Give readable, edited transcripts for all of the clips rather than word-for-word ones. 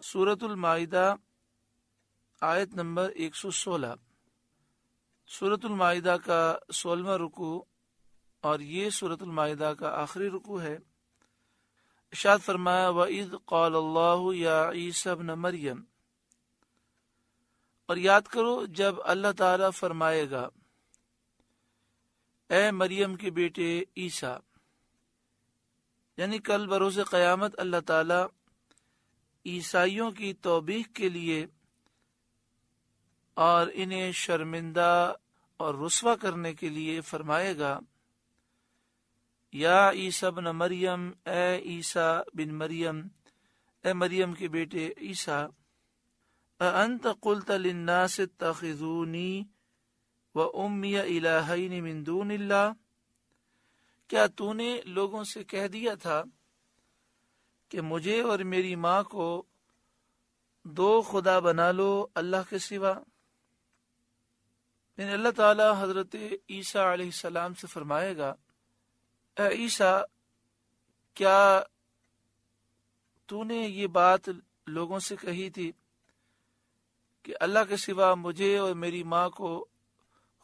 سورۃ المائدہ آیت نمبر 116۔ سورۃ المائدہ کا 16واں رکوع اور یہ سورۃ المائدہ کا آخری رکوع ہے۔ ارشاد فرمایا وَإِذْ قَالَ اللَّهُ يَا عِيسَى ابْنَ مَرْيَمَ، اور یاد کرو جب اللہ تعالیٰ فرمائے گا اے مریم کے بیٹے عیسیٰ، یعنی کل بروز قیامت اللہ تعالیٰ عیسائیوں کی توبیخ کے لیے اور انہیں شرمندہ اور رسوا کرنے کے لیے فرمائے گا یا عیسیٰ ابن مریم، اے عیسیٰ بن مریم، اے مریم کے بیٹے عیسیٰ، اَأَنْتَ قُلْتَ لِلنَّاسِ اتَّخِذُونِي وَأُمِّيَ إِلَٰهَيْنِ مِن دُونِ اللَّهِ، کیا تو نے لوگوں سے کہہ دیا تھا کہ مجھے اور میری ماں کو دو خدا بنا لو اللہ کے سوا؟ یعنی اللہ تعالی حضرت عیسیٰ علیہ السلام سے فرمائے گا اے عیسیٰ، کیا تو نے یہ بات لوگوں سے کہی تھی کہ اللہ کے سوا مجھے اور میری ماں کو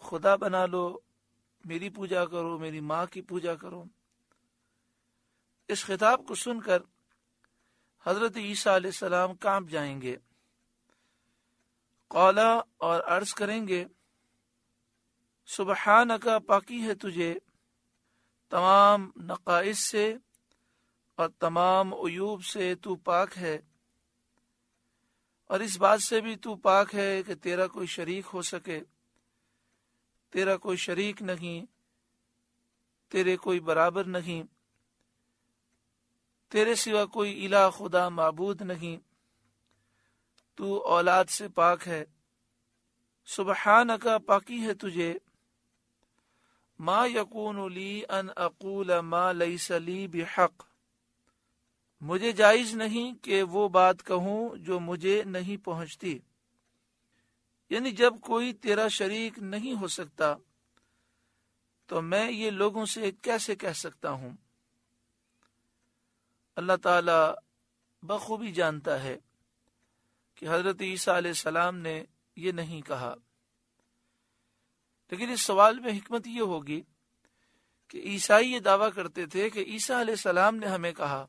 خدا بنا لو، میری پوجا کرو، میری ماں کی پوجا کرو؟ اس خطاب کو سن کر حضرت عیسیٰ علیہ السلام کانپ جائیں گے، قولا اور عرض کریں گے سبحانک، پاکی ہے تجھے تمام نقائص سے اور تمام عیوب سے، تو پاک ہے، اور اس بات سے بھی تو پاک ہے کہ تیرا کوئی شریک ہو سکے، تیرا کوئی شریک نہیں، تیرے کوئی برابر نہیں، تیرے سوا کوئی الہ خدا معبود نہیں، تو اولاد سے پاک ہے۔ سبحانک، پاکی ہے تجھے، ما یکون لی ان اقول ما لیس لی بحق، مجھے جائز نہیں کہ وہ بات کہوں جو مجھے نہیں پہنچتی، یعنی جب کوئی تیرا شریک نہیں ہو سکتا تو میں یہ لوگوں سے کیسے کہہ سکتا ہوں؟ اللہ تعالی بخوبی جانتا ہے کہ حضرت عیسیٰ علیہ السلام نے یہ نہیں کہا، لیکن اس سوال میں حکمت یہ ہوگی کہ عیسائی یہ دعویٰ کرتے تھے کہ عیسیٰ علیہ السلام نے ہمیں کہا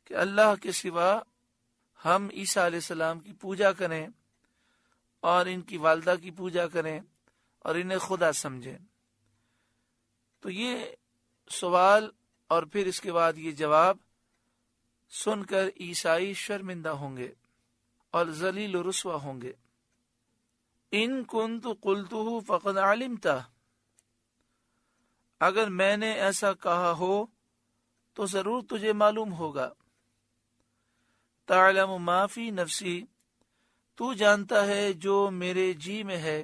کہ اللہ کے سوا ہم عیسیٰ علیہ السلام کی پوجا کریں اور ان کی والدہ کی پوجا کریں اور انہیں خدا سمجھیں۔ تو یہ سوال اور پھر اس کے بعد یہ جواب سن کر عیسائی شرمندہ ہوں گے اور ذلیل و رسوا ہوں گے۔ ان کنت قلتہ فقد علمتہ، اگر میں نے ایسا کہا ہو تو ضرور تجھے معلوم ہوگا۔ تعلم ما فی نفسی، تو جانتا ہے جو میرے جی میں ہے،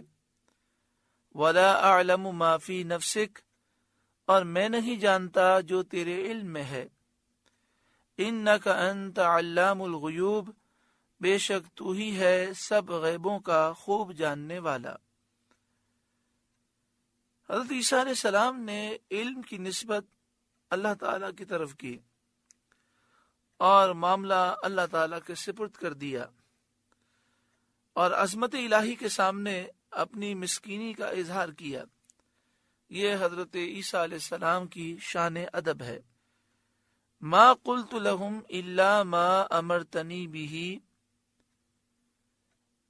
ولا اعلم ما فی نفسک، اور میں نہیں جانتا جو تیرے علم میں ہے۔ انک انت علام الغیوب، بے شک تو ہی ہے سب غیبوں کا خوب جاننے والا۔ حضرت عیسیٰ علیہ السلام نے علم کی نسبت اللہ تعالیٰ کی طرف کی اور معاملہ اللہ تعالیٰ کے سپرد کر دیا، اور عظمت الہی کے سامنے اپنی مسکینی کا اظہار کیا۔ یہ حضرت عیسیٰ علیہ السلام کی شان ادب ہے۔ ما قلت لهم الا ما امرتنی به،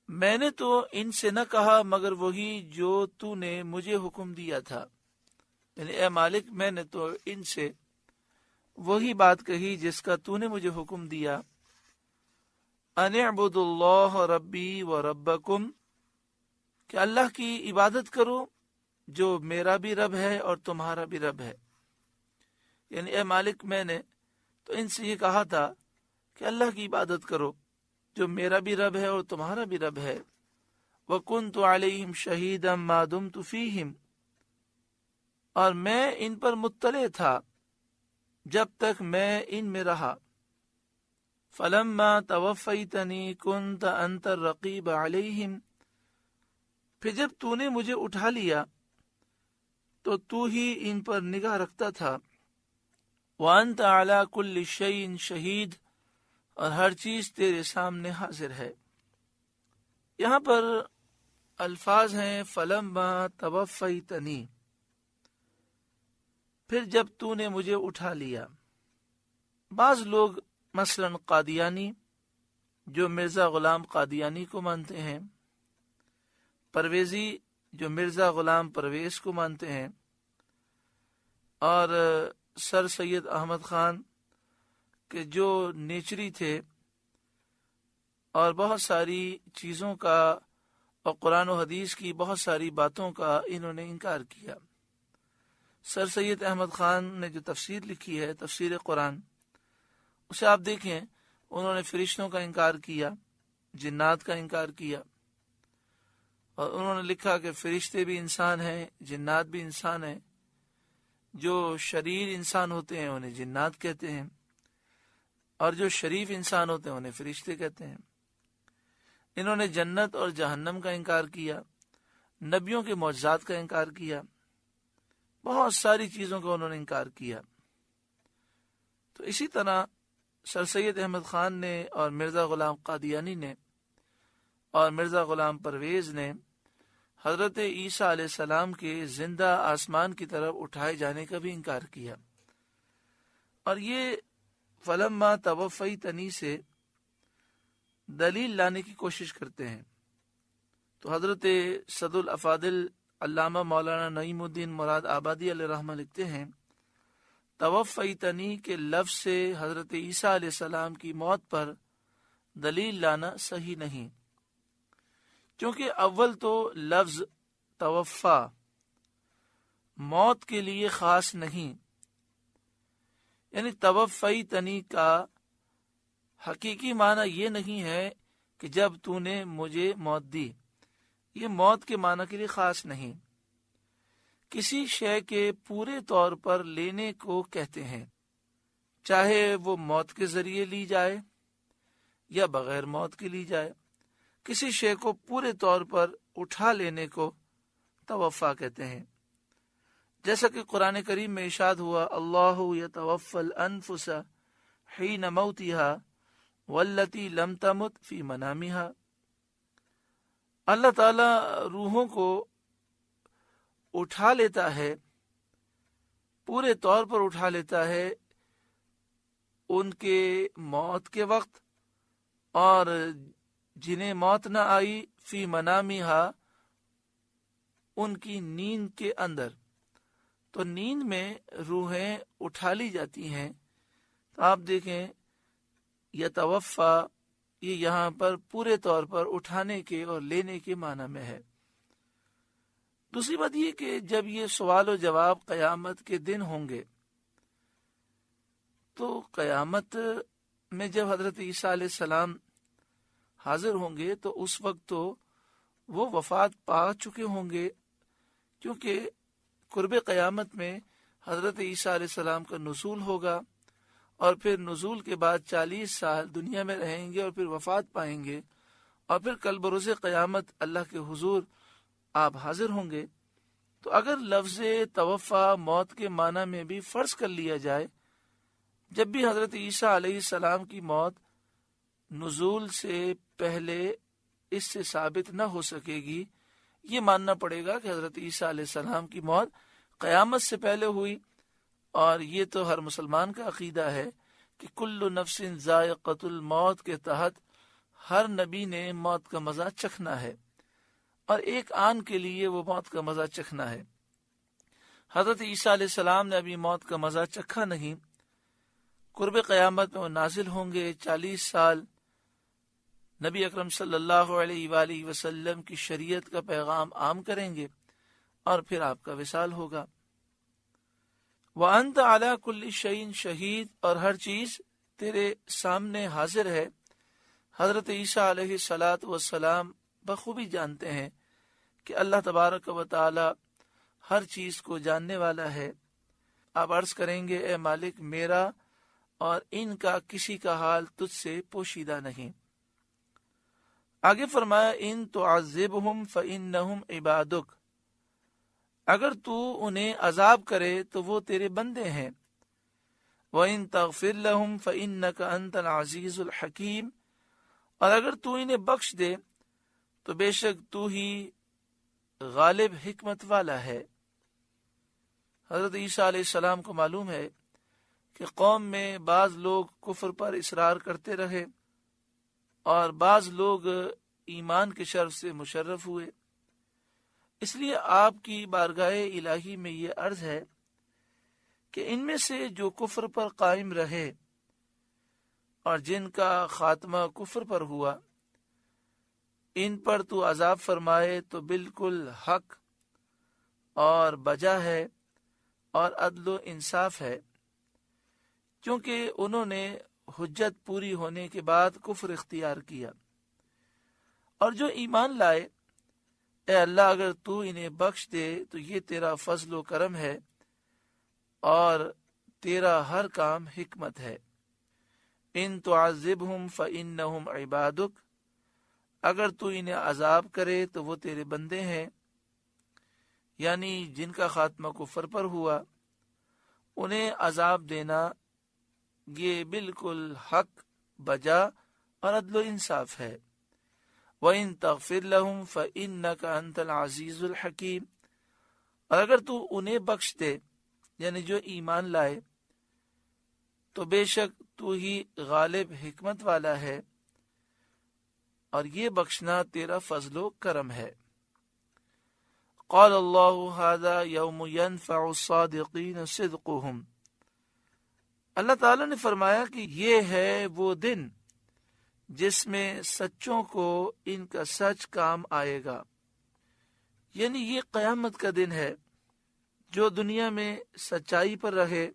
میں نے تو ان سے نہ کہا مگر وہی جو تو نے مجھے حکم دیا تھا، یعنی اے مالک میں نے تو ان سے وہی بات کہی جس کا تو نے مجھے حکم دیا۔ ان اعبدوا اللہ ربی و ربکم، کہ اللہ کی عبادت کرو جو میرا بھی رب ہے اور تمہارا بھی رب ہے، یعنی اے مالک میں نے تو ان سے یہ کہا تھا کہ اللہ کی عبادت کرو جو میرا بھی رب ہے اور تمہارا بھی رب ہے۔ وَكُنْتُ عَلَيْهِمْ شَهِيدًا مَا دُمْتُ فِيهِمْ، اور میں ان پر مطلع تھا جب تک میں ان میں رہا۔ فَلَمَّا تَوَفَّيْتَنِي كُنْتَ أَنْتَ الرَّقِيبَ عَلَيْهِمْ، پھر جب تو نے مجھے اٹھا لیا تو تو ہی ان پر نگاہ رکھتا تھا۔ وانت علی کل شیء شہید، اور ہر چیز تیرے سامنے حاضر ہے۔ یہاں پر الفاظ ہیں فلما توفیتنی، پھر جب تو نے مجھے اٹھا لیا۔ بعض لوگ مثلا قادیانی جو مرزا غلام قادیانی کو مانتے ہیں، پرویزی جو مرزا غلام پرویز کو مانتے ہیں، اور سر سید احمد خان کے جو نیچری تھے اور بہت ساری چیزوں کا اور قرآن و حدیث کی بہت ساری باتوں کا انہوں نے انکار کیا۔ سر سید احمد خان نے جو تفسیر لکھی ہے، تفسیر قرآن، اسے آپ دیکھیں، انہوں نے فرشتوں کا انکار کیا، جنات کا انکار کیا، اور انہوں نے لکھا کہ فرشتے بھی انسان ہیں، جنات بھی انسان ہیں، جو شریر انسان ہوتے ہیں انہیں جنات کہتے ہیں، اور جو شریف انسان ہوتے ہیں انہیں فرشتے کہتے ہیں۔ انہوں نے جنت اور جہنم کا انکار کیا، نبیوں کے معجزات کا انکار کیا، بہت ساری چیزوں کا انہوں نے انکار کیا۔ تو اسی طرح سر سید احمد خان نے اور مرزا غلام قادیانی نے اور مرزا غلام پرویز نے حضرت عیسیٰ علیہ السلام کے زندہ آسمان کی طرف اٹھائے جانے کا بھی انکار کیا، اور یہ فلما توفیتنی سے دلیل لانے کی کوشش کرتے ہیں۔ تو حضرت صد الافاضل علامہ مولانا نعیم الدین مراد آبادی علیہ رحمہ لکھتے ہیں، توفیتنی کے لفظ سے حضرت عیسیٰ علیہ السلام کی موت پر دلیل لانا صحیح نہیں، کیونکہ اول تو لفظ توفا موت کے لیے خاص نہیں، یعنی توفیتنی کا حقیقی معنی یہ نہیں ہے کہ جب تو نے مجھے موت دی، یہ موت کے معنی کے لیے خاص نہیں، کسی شے کے پورے طور پر لینے کو کہتے ہیں، چاہے وہ موت کے ذریعے لی جائے یا بغیر موت کے لی جائے، کسی شے کو پورے طور پر اٹھا لینے کو توفا کہتے ہیں۔ جیسا کہ قرآن کریم میں ارشاد ہوا، اللہ یتوفی الانفس حین موتها والتی لم تمت فی منامها، اللہ تعالی روحوں کو اٹھا لیتا ہے، پورے طور پر اٹھا لیتا ہے ان کے موت کے وقت، اور جنہیں موت نہ آئی فی منامہا ان کی نیند کے اندر۔ تو نیند میں روحیں اٹھا لی جاتی ہیں۔ تو آپ دیکھیں یتوفا یہ یہاں پر پورے طور پر اٹھانے کے اور لینے کے معنی میں ہے۔ دوسری بات یہ کہ جب یہ سوال و جواب قیامت کے دن ہوں گے، تو قیامت میں جب حضرت عیسیٰ علیہ السلام حاضر ہوں گے تو اس وقت تو وہ وفات پا چکے ہوں گے، کیونکہ قرب قیامت میں حضرت عیسیٰ علیہ السلام کا نزول ہوگا، اور پھر نزول کے بعد 40 سال دنیا میں رہیں گے اور پھر وفات پائیں گے، اور پھر کل بروز قیامت اللہ کے حضور آپ حاضر ہوں گے۔ تو اگر لفظ توفا موت کے معنی میں بھی فرض کر لیا جائے، جب بھی حضرت عیسیٰ علیہ السلام کی موت نزول سے پہلے اس سے ثابت نہ ہو سکے گی، یہ ماننا پڑے گا کہ حضرت عیسیٰ علیہ السلام کی موت قیامت سے پہلے ہوئی، اور یہ تو ہر مسلمان کا عقیدہ ہے کہ کل نفس ذائقۃ الموت کے تحت ہر نبی نے موت کا مزہ چکھنا ہے، اور ایک آن کے لیے وہ موت کا مزہ چکھنا ہے۔ حضرت عیسیٰ علیہ السلام نے ابھی موت کا مزہ چکھا نہیں، قرب قیامت میں وہ نازل ہوں گے، 40 سال نبی اکرم صلی اللہ علیہ وآلہ وسلم کی شریعت کا پیغام عام کریں گے، اور پھر آپ کا وصال ہوگا۔ وَأَنْتَ عَلَى كُلِّ شَيْءٍ شَهِيدٌ، اور ہر چیز تیرے سامنے حاضر ہے۔ حضرت عیسیٰ علیہ السلام بخوبی جانتے ہیں کہ اللہ تبارک و تعالی ہر چیز کو جاننے والا ہے۔ آپ عرض کریں گے، اے مالک، میرا اور ان کا کسی کا حال تجھ سے پوشیدہ نہیں۔ آگے فرمایا، ان تعذبہم فإنہم عبادک، اگر تو انہیں عذاب کرے تو وہ تیرے بندے ہیں، وَإِن تَغْفِرْ لَهُمْ فَإِنَّكَ أَنْتَ الْعَزِيزُ الْحَكِيمُ، اور اگر تو انہیں بخش دے تو بے شک تو ہی غالب حکمت والا ہے۔ حضرت عیسیٰ علیہ السلام کو معلوم ہے کہ قوم میں بعض لوگ کفر پر اصرار کرتے رہے اور بعض لوگ ایمان کے شرف سے مشرف ہوئے، اس لیے آپ کی بارگاہ الہی میں یہ عرض ہے کہ ان میں سے جو کفر پر قائم رہے اور جن کا خاتمہ کفر پر ہوا، ان پر تو عذاب فرمائے تو بالکل حق اور بجا ہے اور عدل و انصاف ہے، کیونکہ انہوں نے حجت پوری ہونے کے بعد کفر اختیار کیا۔ اور جو ایمان لائے، اے اللہ اگر تو انہیں بخش دے تو یہ تیرا فضل و کرم ہے اور تیرا ہر کام حکمت ہے۔ ان تعذبہم فإنہم عبادک، اگر تو انہیں عذاب کرے تو وہ تیرے بندے ہیں، یعنی جن کا خاتمہ کفر پر ہوا انہیں عذاب دینا یہ بالکل حق، بجا اور عدل و انصاف ہے۔ وَإِن تَغْفِرْ لَهُمْ فَإِنَّكَ أَنْتَ الْعَزِيزُ الْحَكِيمُ، اور اگر تو انہیں بخش دے یعنی جو ایمان لائے تو بے شک تو ہی غالب حکمت والا ہے اور یہ بخشنا تیرا فضل و کرم ہے۔ قال اللہ هذا یوم ينفع الصادقین صدقهم، اللہ تعالیٰ نے فرمایا کہ یہ ہے وہ دن جس میں سچوں کو ان کا سچ کام آئے گا، یعنی یہ قیامت کا دن ہے۔ جو دنیا میں سچائی پر رہے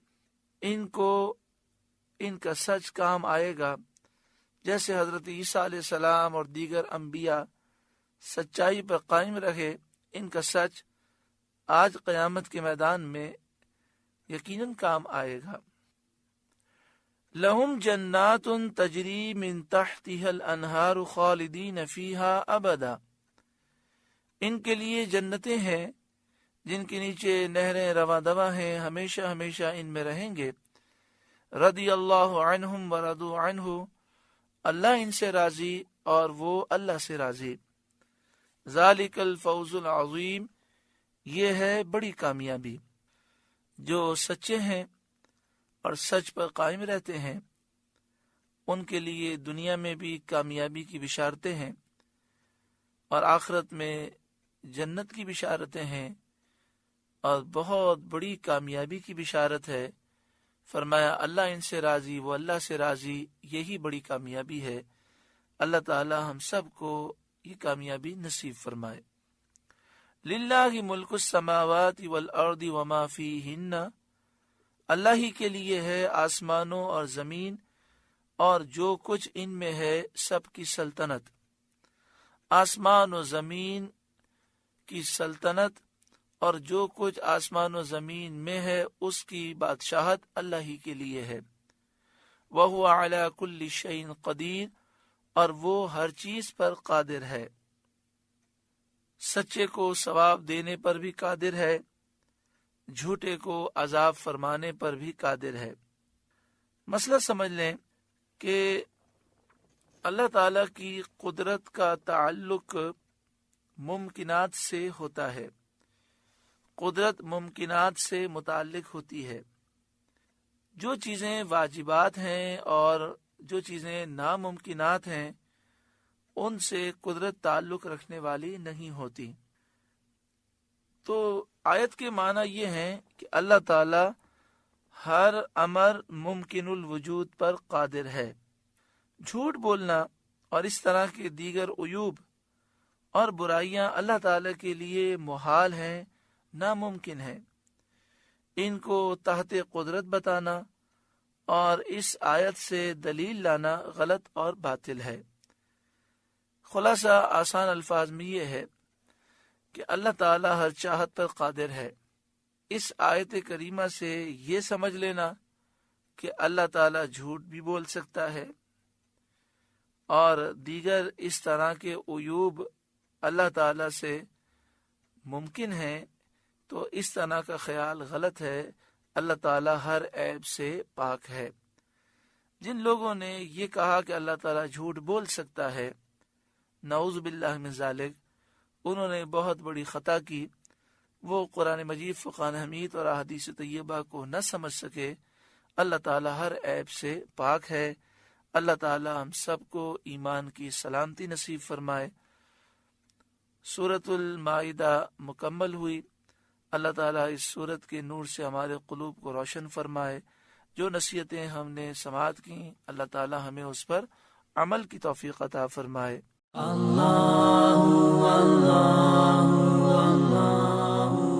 ان کو ان کا سچ کام آئے گا، جیسے حضرت عیسیٰ علیہ السلام اور دیگر انبیاء سچائی پر قائم رہے، ان کا سچ آج قیامت کے میدان میں یقیناً کام آئے گا۔ لہم جنات تجری من تحتها الانہار خالدین فیہا ابدا، ان کے لیے جنتیں ہیں جن کے نیچے نہریں رواں دواں ہیں، ہمیشہ ہمیشہ ان میں رہیں گے۔ رضی اللہ عنہم ورضوا عنہ، اللہ ان سے راضی اور وہ اللہ سے راضی۔ ذالک الفوز العظیم، یہ ہے بڑی کامیابی۔ جو سچے ہیں اور سچ پر قائم رہتے ہیں ان کے لیے دنیا میں بھی کامیابی کی بشارتیں ہیں اور آخرت میں جنت کی بشارتیں ہیں، اور بہت بڑی کامیابی کی بشارت ہے۔ فرمایا اللہ ان سے راضی، وہ اللہ سے راضی، یہی بڑی کامیابی ہے۔ اللہ تعالی ہم سب کو یہ کامیابی نصیب فرمائے۔ للہ ملک السماوات والارض وما فیہن، اللہ ہی کے لیے ہے آسمانوں اور زمین اور جو کچھ ان میں ہے سب کی سلطنت۔ آسمان و زمین کی سلطنت اور جو کچھ آسمان و زمین میں ہے اس کی بادشاہت اللہ ہی کے لیے ہے۔ وَهُوَ عَلَى كُلِّ شَيْءٍ قَدِيرٌ، اور وہ ہر چیز پر قادر ہے، سچے کو ثواب دینے پر بھی قادر ہے، جھوٹے کو عذاب فرمانے پر بھی قادر ہے۔ مسئلہ سمجھ لیں کہ اللہ تعالی کی قدرت کا تعلق ممکنات سے ہوتا ہے، قدرت ممکنات سے متعلق ہوتی ہے۔ جو چیزیں واجبات ہیں اور جو چیزیں ناممکنات ہیں ان سے قدرت تعلق رکھنے والی نہیں ہوتی۔ تو آیت کے معنی یہ ہیں کہ اللہ تعالی ہر امر ممکن الوجود پر قادر ہے۔ جھوٹ بولنا اور اس طرح کے دیگر عیوب اور برائیاں اللہ تعالی کے لیے محال ہیں، ناممکن ہیں۔ ان کو تحت قدرت بتانا اور اس آیت سے دلیل لانا غلط اور باطل ہے۔ خلاصہ آسان الفاظ میں یہ ہے کہ اللہ تعالی ہر چاہت پر قادر ہے۔ اس آیت کریمہ سے یہ سمجھ لینا کہ اللہ تعالی جھوٹ بھی بول سکتا ہے اور دیگر اس طرح کے عیوب اللہ تعالی سے ممکن ہیں تو اس طرح کا خیال غلط ہے. اللہ تعالیٰ ہر عیب سے پاک ہے. جن لوگوں نے یہ کہا کہ اللہ تعالیٰ جھوٹ بول سکتا ہے، نعوذ باللہ من ذالک، انہوں نے بہت بڑی خطا کی. وہ قرآن مجید، فرقان حمید اور احادیث طیبہ کو نہ سمجھ سکے. اللہ تعالیٰ ہر عیب سے پاک ہے. اللہ تعالیٰ ہم سب کو ایمان کی سلامتی نصیب فرمائے. سورۃ المائدہ مکمل ہوئی. اللہ تعالیٰ اس سورت کے نور سے ہمارے قلوب کو روشن فرمائے. جو نصیحتیں ہم نے سماعت کی، اللہ تعالیٰ ہمیں اس پر عمل کی توفیق عطا فرمائے. اللہ اللہ اللہ